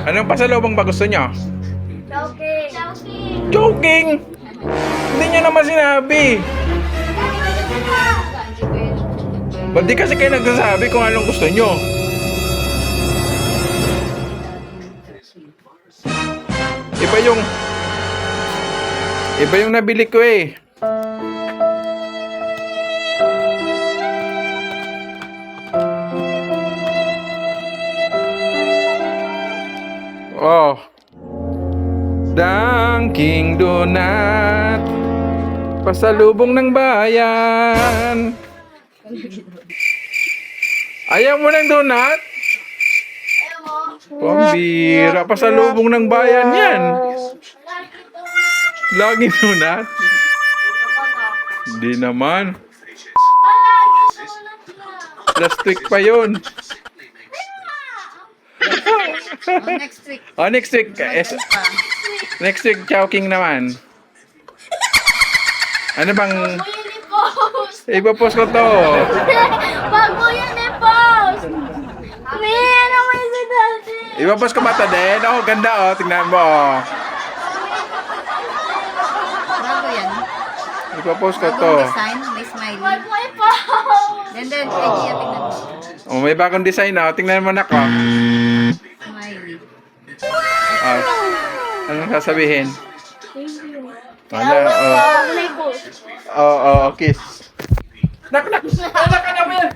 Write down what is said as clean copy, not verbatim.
Anong pasalubong ba gusto nyo? Joking. Joking. Joking! Hindi nyo naman sinabi. Ba't di kasi kayo nagsasabi kung anong gusto nyo? Iba yung nabili ko eh. Oh. Dunkin' Donut. Pasalubong ng bayan. Ayaw mo ng donut? Ayaw mo? Pambira. Pasalubong ng bayan yan. Laging donut? Hindi naman. Last week pa yun. Next week. Oh, next week. Next week, Chowking naman. Ano bang... Bago yan i-post. Ipapost ko to. Bago yan i-post. Man, ano may sinabi? Ipapost ko ba ito din? Oh, ganda oh. Tingnan mo oh. Bago yan. Ipapost ko to. Bagong design, may smiley. Bago i-post. Then, Gia, tingnan mo. Oh, may bagong design oh. Tingnan mo na ko. Smiley. Oh. Anong sasabihin? Wala, oh. Bago na i-post. Oh, kiss. Nak, nak. Nak, nak, nak.